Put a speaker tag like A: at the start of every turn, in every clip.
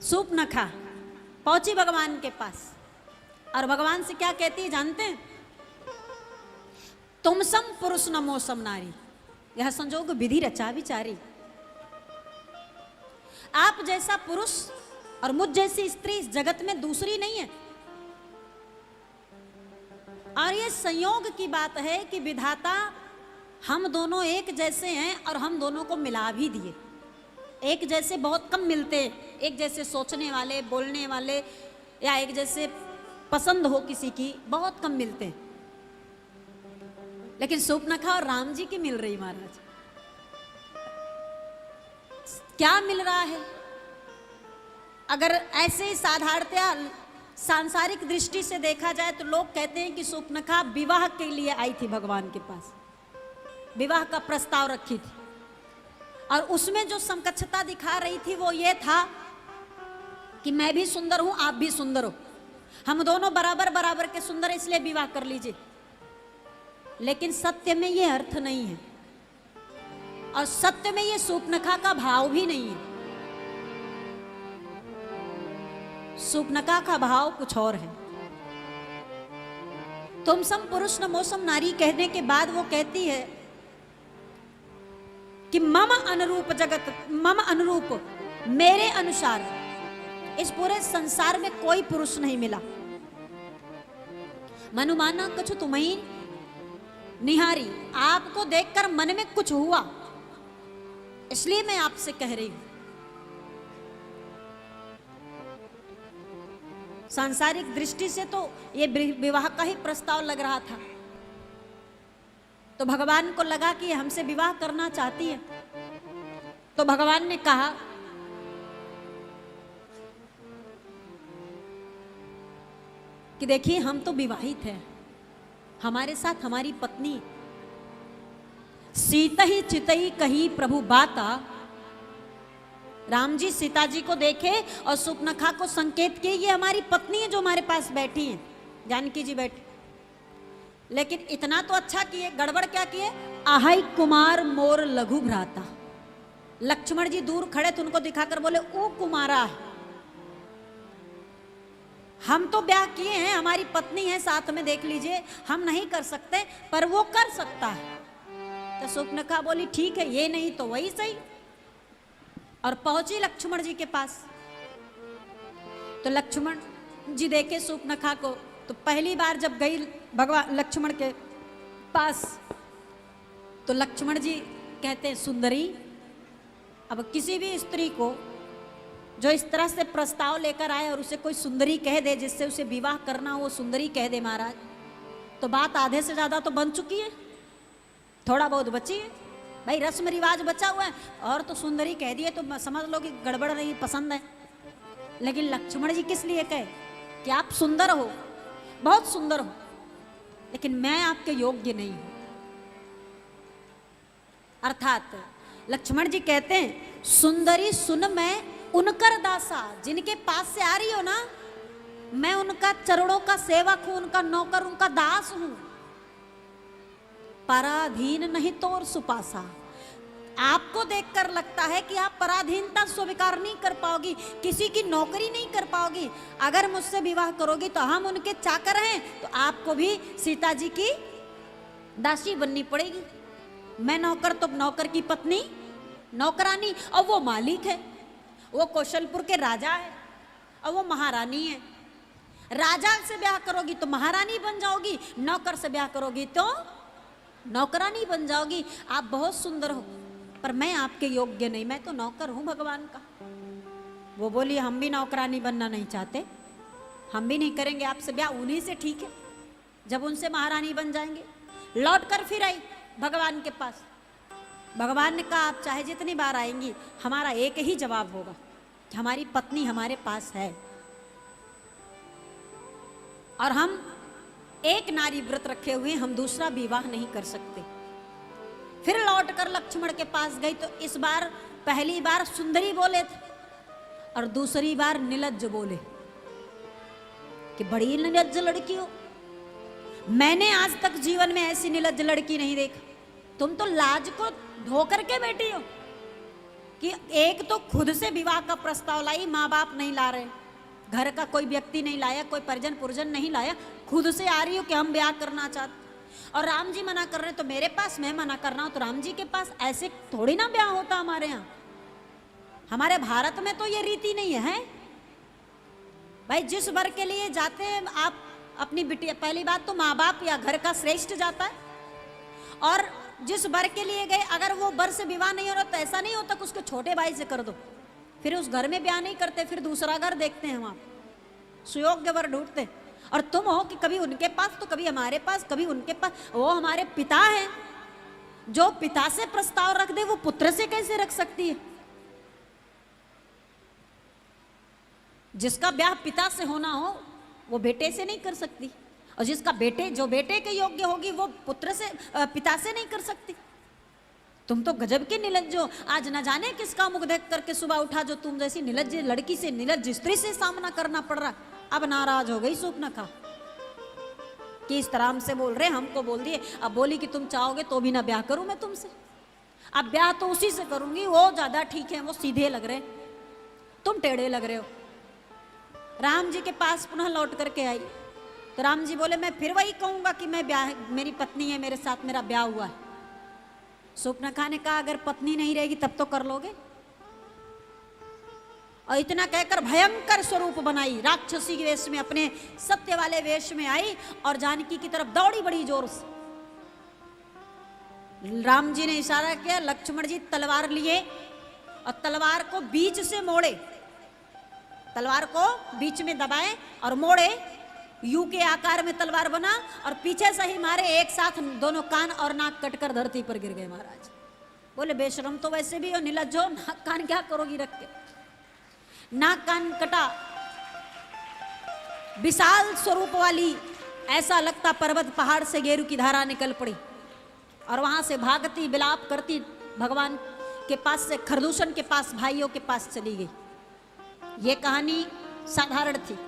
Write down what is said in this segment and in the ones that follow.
A: सूपनखा पहुंची भगवान के पास और भगवान से क्या कहती है जानते हैं? तुम सम पुरुष नमो सम नारी, यह संजोग विधि रचा विचारी। आप जैसा पुरुष और मुझ जैसी स्त्री इस जगत में दूसरी नहीं है। और ये संयोग की बात है कि विधाता हम दोनों एक जैसे हैं और हम दोनों को मिला भी दिए। एक जैसे बहुत कम मिलते हैं, एक जैसे सोचने वाले, बोलने वाले या एक जैसे पसंद हो किसी की, बहुत कम मिलते हैं। लेकिन सूपनखा और राम जी की मिल रही महाराज। क्या मिल रहा है? अगर ऐसे ही साधारणतया सांसारिक दृष्टि से देखा जाए तो लोग कहते हैं कि सूपनखा विवाह के लिए आई थी भगवान के पास, विवाह का प्रस्ताव रखी थी। और उसमें जो समकक्षता दिखा रही थी वो ये था कि मैं भी सुंदर हूं, आप भी सुंदर हो, हम दोनों बराबर बराबर के सुंदर, इसलिए विवाह कर लीजिए। लेकिन सत्य में ये अर्थ नहीं है और सत्य में ये सूपनखा का भाव भी नहीं है। सूपनखा का भाव कुछ और है। तुम सम पुरुष नमो सम नारी कहने के बाद वो कहती है कि मम अनुरूप जगत, मम अनुरूप, मेरे अनुसार इस पूरे संसार में कोई पुरुष नहीं मिला। मनुमाना कछु तुम्हें निहारी, आपको देखकर मन में कुछ हुआ, इसलिए मैं आपसे कह रही हूं। सांसारिक दृष्टि से तो ये विवाह का ही प्रस्ताव लग रहा था। तो भगवान को लगा कि हमसे विवाह करना चाहती है। तो भगवान ने कहा कि देखिए हम तो विवाहित हैं, हमारे साथ हमारी पत्नी सीता ही चितई कही प्रभु बाता। राम जी सीता जी को देखे और सूपनखा को संकेत किए ये हमारी पत्नी है जो हमारे पास बैठी है, जानकी जी बैठी। लेकिन इतना तो अच्छा किए, गड़बड़ क्या किए? आहाई कुमार मोर लघु भ्राता। लक्ष्मण जी दूर खड़े थे, उनको दिखाकर बोले ओ कुमारा, हम तो ब्याह किए हैं, हमारी पत्नी है साथ में, देख लीजिए, हम नहीं कर सकते पर वो कर सकता है। तो सूपनखा बोली ठीक है, ये नहीं तो वही सही। और पहुंची लक्ष्मण जी के पास। तो लक्ष्मण जी देखे सूपनखा को, तो पहली बार जब गई भगवान लक्ष्मण के पास तो लक्ष्मण जी कहते हैं सुंदरी। अब किसी भी स्त्री को जो इस तरह से प्रस्ताव लेकर आए और उसे कोई सुंदरी कह दे, जिससे उसे विवाह करना हो, वो सुंदरी कह दे महाराज, तो बात आधे से ज्यादा तो बन चुकी है, थोड़ा बहुत बची है। भाई रस्म रिवाज बचा हुआ है और तो सुंदरी कह दिए तो समझ लो कि गड़बड़ नहीं, पसंद है। लेकिन लक्ष्मण जी किस लिए कहे कि आप सुंदर हो, बहुत सुंदर हो, लेकिन मैं आपके योग्य नहीं हूं। अर्थात लक्ष्मण जी कहते हैं सुंदरी सुन, मैं उनकर दासा, जिनके पास से आ रही हो ना, मैं उनका चरणों का सेवक हूं, उनका नौकर, उनका दास हूं। पराधीन नहीं तो और सुपासा। आपको देखकर लगता है कि आप पराधीनता स्वीकार नहीं कर पाओगी, किसी की नौकरी नहीं कर पाओगी। अगर मुझसे विवाह करोगी तो हम उनके चाकर हैं, तो आपको भी सीता जी की दासी बननी पड़ेगी। मैं नौकर तो नौकर की पत्नी, नौकरानी, और वो मालिक है, वो कौशलपुर के राजा है और वो महारानी है। राजा से ब्याह करोगी तो महारानी बन जाओगी, नौकर से ब्याह करोगी तो नौकरानी बन जाओगी। आप बहुत सुंदर हो पर मैं आपके योग्य नहीं, मैं तो नौकर हूं भगवान का। वो बोली हम भी नौकरानी बनना नहीं चाहते, हम भी नहीं करेंगे आपसे ब्याह, उन्हीं से ठीक है, जब उनसे महारानी बन जाएंगे। लौट कर फिर आई भगवान के पास। भगवान ने कहा आप चाहे जितनी बार आएंगी, हमारा एक ही जवाब होगा कि हमारी पत्नी हमारे पास है और हम एक नारी व्रत रखे हुए, हम दूसरा विवाह नहीं कर सकते। फिर लौटकर लक्ष्मण के पास गई तो इस बार पहली बार सुंदरी बोले थे और दूसरी बार निलज्ज बोले कि बड़ी निलज्ज लड़की हो, मैंने आज तक जीवन में ऐसी निलज्ज लड़की नहीं देखी। तुम तो लाज को धोकर के बैठी हो कि एक तो खुद से विवाह का प्रस्ताव लाई, माँ बाप नहीं ला रहे, घर का कोई व्यक्ति नहीं लाया, कोई परिजन पुरजन नहीं लाया, खुद से आ रही हो कि हम ब्याह करना चाहते, और राम जी मना कर रहे तो मेरे पास, मैं मना कर रहा हूं तो राम जी के पास। ऐसे थोड़ी ना ब्याह होता हमारे यहाँ। हमारे भारत में तो ये रीति नहीं है भाई। जिस वर के लिए जाते हैं आप अपनी बिटिया, पहली बात तो माँ बाप या घर का श्रेष्ठ जाता है, और जिस वर के लिए गए अगर वो वर से विवाह नहीं हो रहा तो ऐसा नहीं होता कि उसके छोटे भाई से कर दो, फिर उस घर में ब्याह नहीं करते, फिर दूसरा घर देखते हैं, वहां सुयोग्य वर ढूंढते। और तुम हो कि कभी उनके पास तो कभी हमारे पास, कभी उनके पास। वो हमारे पिता हैं, जो पिता से प्रस्ताव रख दे वो पुत्र से कैसे रख सकती है? जिसका ब्याह पिता से होना हो वो बेटे से नहीं कर सकती, और जिसका बेटे, जो बेटे के योग्य होगी वो पुत्र से, पिता से नहीं कर सकती। तुम तो गजब के निलज्ज हो। आज न जाने किसका मुख देख करके सुबह उठा जो तुम जैसी निलज्ज लड़की से, निलज्ज स्त्री से सामना करना पड़ रहा। अब नाराज हो गई सूर्पनखा कि इस तरह हमसे बोल रहे, हमको बोल दिए। अब बोली कि तुम चाहोगे तो भी ना ब्याह करूं मैं तुमसे। अब ब्याह तो उसी से करूंगी, वो ज्यादा ठीक है, वो सीधे लग रहे, तुम टेढ़े लग रहे हो। राम जी के पास पुनः लौट करके आई तो राम जी बोले, मैं फिर वही कहूंगा कि मैं ब्याह, मेरी पत्नी है, मेरे साथ मेरा ब्याह हुआ है। सूर्पनखा ने कहा, अगर पत्नी नहीं रहेगी तब तो कर लोगे? और इतना कहकर भयंकर स्वरूप बनाई, राक्षसी के वेश में, अपने सत्य वाले वेश में आई और जानकी की तरफ दौड़ी बड़ी जोर से। राम जी ने इशारा किया, लक्ष्मण जी तलवार लिए और तलवार को बीच से मोड़े, तलवार को बीच में दबाए और मोड़े, यू के आकार में तलवार बना और पीछे से ही मारे, एक साथ दोनों कान और नाक कटकर धरती पर गिर गए। महाराज बोले, बेशरम तो वैसे भी हो, निलज्ज हो, नाक कान क्या करोगी रख के? नाक कान कटा, विशाल स्वरूप वाली, ऐसा लगता पर्वत पहाड़ से गेरू की धारा निकल पड़ी और वहां से भागती विलाप करती भगवान के पास से खरदूषण के पास, भाइयों के पास चली गई। ये कहानी साधारण थी,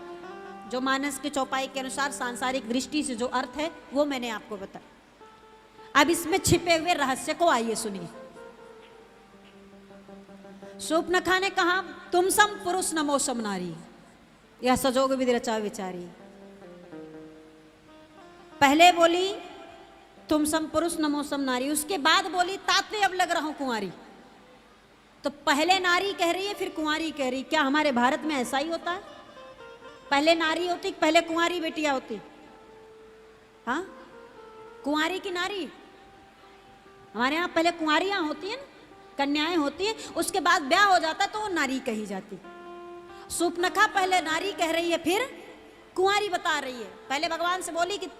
A: जो मानस की चौपाई के अनुसार सांसारिक दृष्टि से जो अर्थ है वो मैंने आपको बताया। अब इसमें छिपे हुए रहस्य को आइए सुनिए। सूर्पनखा ने कहा, तुम सम पुरुष नमो सम नारी, यह सजोग विधि रचा विचारी। पहले बोली तुम सम पुरुष नमो सम नारी, उसके बाद बोली ताते अब लग रहा हूं कुंवारी। तो पहले नारी कह रही है, फिर कुंवारी कह रही। क्या हमारे भारत में ऐसा ही होता है? पहले नारी होती, पहले कुंवारी बेटियां होती? हाँ, कुंवारी की नारी। हमारे यहाँ पहले कुंवारियां होती हैं, कन्याएं होती हैं, उसके बाद ब्याह हो जाता तो वो नारी कही जाती। सूर्पनखा पहले नारी कह रही है, फिर कुंवारी बता रही है। पहले भगवान से बोली कि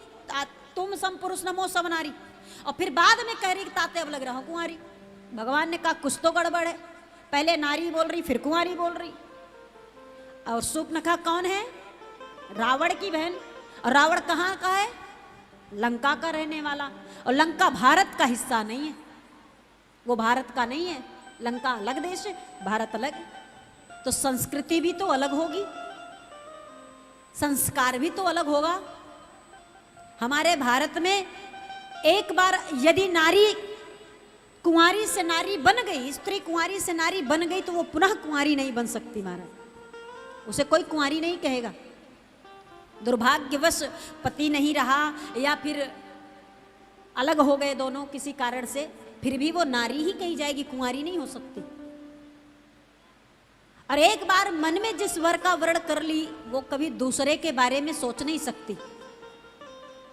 A: तुम सम पुरुष नमो सम नारी, और फिर बाद में कह रही कि ताते अब लग रहा हूं कुंवारी। भगवान ने कहा कुछ तो गड़बड़ है, पहले नारी बोल रही फिर कुंवारी बोल रही। और सूर्पनखा कौन है? रावण की बहन। और रावण कहाँ का है? लंका का रहने वाला। और लंका भारत का हिस्सा नहीं है, वो भारत का नहीं है। लंका अलग देश है, भारत अलग है। तो संस्कृति भी तो अलग होगी, संस्कार भी तो अलग होगा। हमारे भारत में एक बार यदि नारी कुंवारी से नारी बन गई, स्त्री कुंवारी से नारी बन गई, तो वो पुनः कुंवारी नहीं बन सकती महाराज। उसे कोई कुंवारी नहीं कहेगा। दुर्भाग्यवश पति नहीं रहा या फिर अलग हो गए दोनों किसी कारण से, फिर भी वो नारी ही कही जाएगी, कुंवारी नहीं हो सकती। और एक बार मन में जिस वर का वर्ण कर ली, वो कभी दूसरे के बारे में सोच नहीं सकती।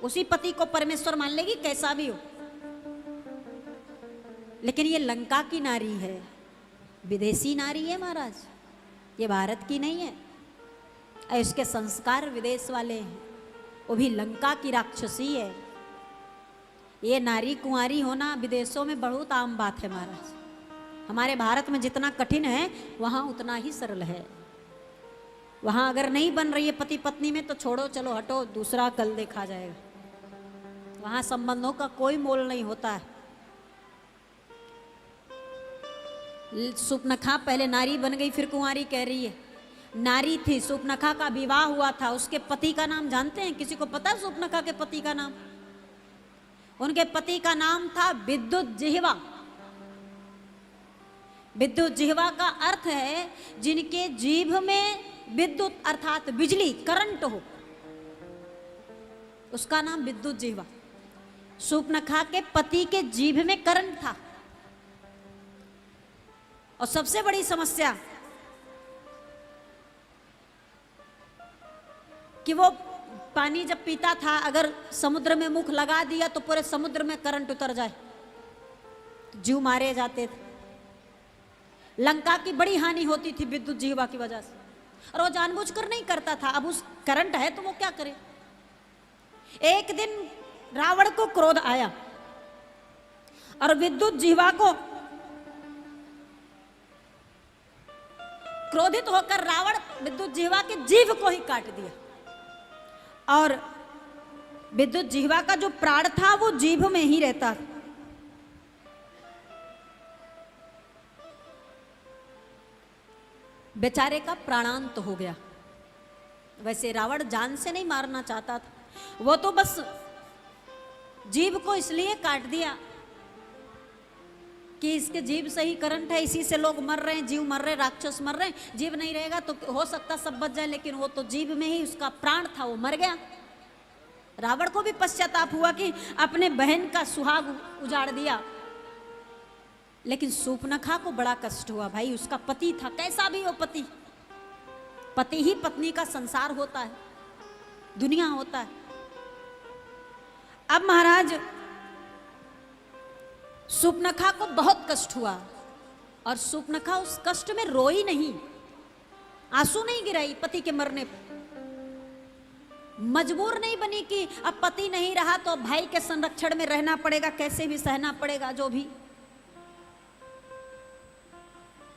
A: उसी पति को परमेश्वर मान लेगी, कैसा भी हो। लेकिन ये लंका की नारी है, विदेशी नारी है महाराज, ये भारत की नहीं है। और इसके संस्कार विदेश वाले हैं, वो भी लंका की राक्षसी है। ये नारी कुंवारी होना विदेशों में बहुत आम बात है महाराज। हमारे भारत में जितना कठिन है वहाँ उतना ही सरल है। वहाँ अगर नहीं बन रही है पति पत्नी में तो छोड़ो, चलो हटो, दूसरा कल देखा जाएगा। वहाँ संबंधों का कोई मोल नहीं होता है। सूर्पनखा पहले नारी बन गई फिर कुंवारी कह रही है। नारी थी, सूर्पनखा का विवाह हुआ था। उसके पति का नाम जानते हैं? किसी को पता है सूर्पनखा के पति का नाम? उनके पति का नाम था विद्युत जिह्वा। विद्युत जिह्वा का अर्थ है जिनके जीभ में विद्युत अर्थात बिजली करंट हो, उसका नाम विद्युत जिह्वा। शूर्पणखा के पति के जीभ में करंट था। और सबसे बड़ी समस्या कि वो पानी जब पीता था, अगर समुद्र में मुख लगा दिया तो पूरे समुद्र में करंट उतर जाए, जीव मारे जाते थे। लंका की बड़ी हानि होती थी विद्युत जिह्वा की वजह से, और वो जानबूझकर नहीं करता था। अब उस करंट है तो वो क्या करे। एक दिन रावण को क्रोध आया और विद्युत जिह्वा को क्रोधित होकर रावण विद्युत जिह्वा के जीभ को ही काट दिया, और विद्युत जिह्वा का जो प्राण था वो जीभ में ही रहता था। बेचारे का प्राणांत हो गया। वैसे रावण जान से नहीं मारना चाहता था, वो तो बस जीभ को इसलिए काट दिया कि इसके जीभ से ही करंट है, इसी से लोग मर रहे हैं, जीव मर रहे, राक्षस मर रहे हैं। जीभ नहीं रहेगा तो हो सकता सब बच जाए, लेकिन वो तो जीभ में ही उसका प्राण था, वो मर गया। रावण को भी पश्चाताप हुआ कि अपने बहन का सुहाग उजाड़ दिया, लेकिन शूर्पणखा को बड़ा कष्ट हुआ। भाई उसका पति था, कैसा भी हो पति, पति ही पत्नी का संसार होता है, दुनिया होता है। अब महाराज शूर्पणखा को बहुत कष्ट हुआ, और शूर्पणखा उस कष्ट में रोई नहीं, आंसू नहीं गिराई पति के मरने पर। मजबूर नहीं बनी कि अब पति नहीं रहा तो भाई के संरक्षण में रहना पड़ेगा, कैसे भी सहना पड़ेगा जो भी।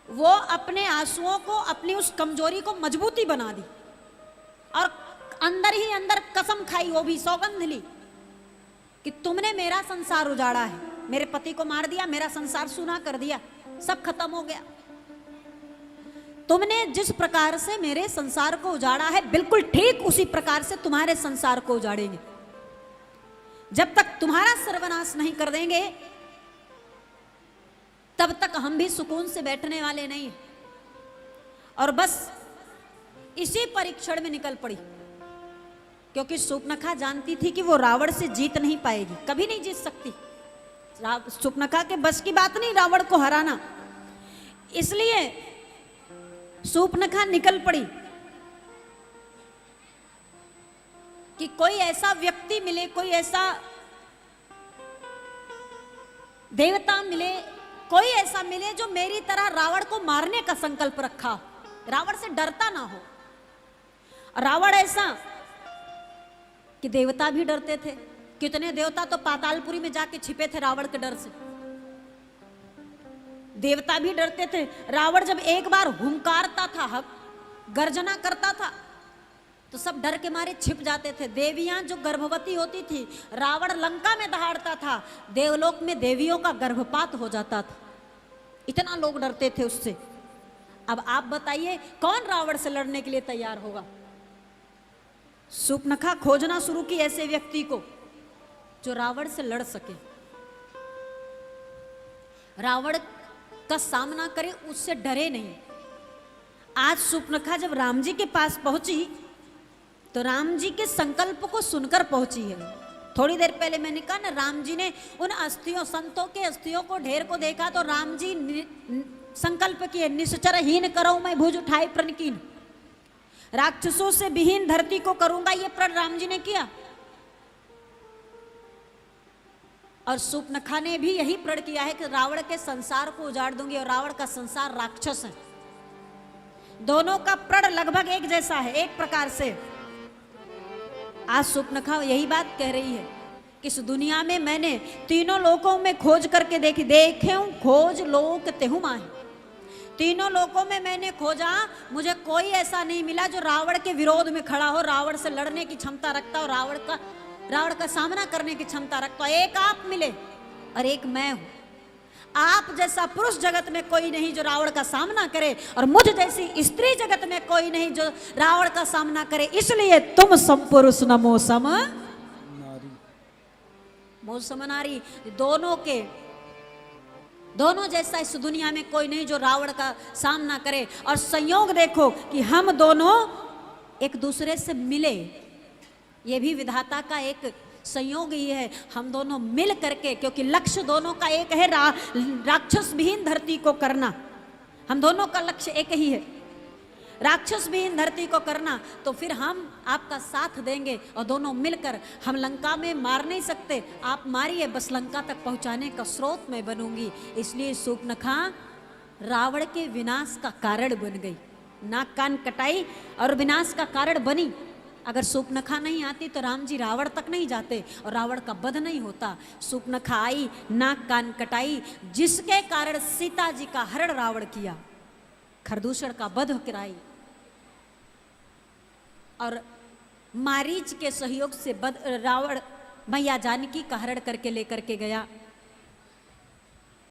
A: वो अपने आंसुओं को, अपनी उस कमजोरी को मजबूती बना दी, और अंदर ही अंदर कसम खाई, वो भी सौगंध ली कि तुमने मेरा संसार उजाड़ा है, मेरे पति को मार दिया, मेरा संसार सूना कर दिया, सब खत्म हो गया। तुमने जिस प्रकार से मेरे संसार को उजाड़ा है, बिल्कुल ठीक उसी प्रकार से तुम्हारे संसार को उजाड़ेंगे। जब तक तुम्हारा सर्वनाश नहीं कर देंगे तब तक हम भी सुकून से बैठने वाले नहीं। और बस इसी परीक्षण में निकल पड़ी, क्योंकि शूर्पणखा जानती थी कि वो रावण से जीत नहीं पाएगी, कभी नहीं जीत सकती। शूर्पणखा के बस की बात नहीं रावण को हराना। इसलिए शूर्पणखा निकल पड़ी कि कोई ऐसा व्यक्ति मिले, कोई ऐसा देवता मिले, कोई ऐसा मिले जो मेरी तरह रावण को मारने का संकल्प रखा हो, रावण से डरता ना हो। रावण ऐसा कि देवता भी डरते थे, कितने देवता तो पातालपुरी में जाके छिपे थे रावण के डर से। देवता भी डरते थे। रावण जब एक बार हुंकारता था, गर्जना करता था, तो सब डर के मारे छिप जाते थे। देवियां जो गर्भवती होती थी, रावण लंका में दहाड़ता था, देवलोक में देवियों का गर्भपात हो जाता था, इतना लोग डरते थे उससे। अब आप बताइए कौन रावण से लड़ने के लिए तैयार होगा। शूर्पणखा खोजना शुरू की ऐसे व्यक्ति को जो रावण से लड़ सके, रावण का सामना करे, उससे डरे नहीं। आज शूर्पणखा जब राम जी के पास पहुंची तो राम जी के संकल्प को सुनकर पहुंची है। थोड़ी देर पहले मैंने कहा ना, राम जी ने उन अस्थियों, संतों के अस्थियों को ढेर को देखा तो राम जी संकल्प किए, निश्चर हीन करो मैं भुज उठाए प्रण कीन, राक्षसों से विहीन धरती को करूंगा, ये प्रण राम जी ने किया। और शूर्पणखा ने भी यही प्रण किया है कि रावण के संसार को उजाड़ दूंगी, और रावण का संसार राक्षस है। दोनों का प्रण लगभग एक जैसा है, एक प्रकार से। आज शूर्पणखा यही बात कह रही है कि इस दुनिया में मैंने तीनों लोकों में खोज करके देखे खोज लोक तेहु माहे। तीनों लोकों में मैंने खोजा, मुझे कोई ऐसा नहीं मिला जो रावण के विरोध में खड़ा हो, रावण से लड़ने की क्षमता रखता हो, रावण का सामना करने की क्षमता रखता हो। एक आप मिले और एक मैं हूं। आप जैसा पुरुष जगत में कोई नहीं जो रावण का सामना करे, और मुझ जैसी स्त्री जगत में कोई नहीं जो रावण का सामना करे। इसलिए तुम सम पुरुष नमो सम नारी, मो सम नारी। दोनों के दोनों जैसा इस दुनिया में कोई नहीं जो रावण का सामना करे। और संयोग देखो कि हम दोनों एक दूसरे से मिले, ये भी विधाता का एक संयोग ही है। हम दोनों मिल करके, क्योंकि लक्ष्य दोनों का एक है, राक्षस विहीन धरती को करना। हम दोनों का लक्ष्य एक ही है, राक्षस विहीन धरती को करना। तो फिर हम आपका साथ देंगे और दोनों मिलकर, हम लंका में मार नहीं सकते, आप मारिए, बस लंका तक पहुंचाने का स्रोत मैं बनूंगी। इसलिए शूर्पणखा रावण के विनाश का कारण बन गई, नाक कान कटाई और विनाश का कारण बनी। अगर शूर्पणखा नहीं आती तो राम जी रावण तक नहीं जाते और रावण का वध नहीं होता। शूर्पणखा आई, नाक कान कटाई, जिसके कारण सीता जी का हरण रावण किया, खरदूषण का वध कराई, और मारीच के सहयोग से रावण मैया जानकी का हरण करके लेकर के गया।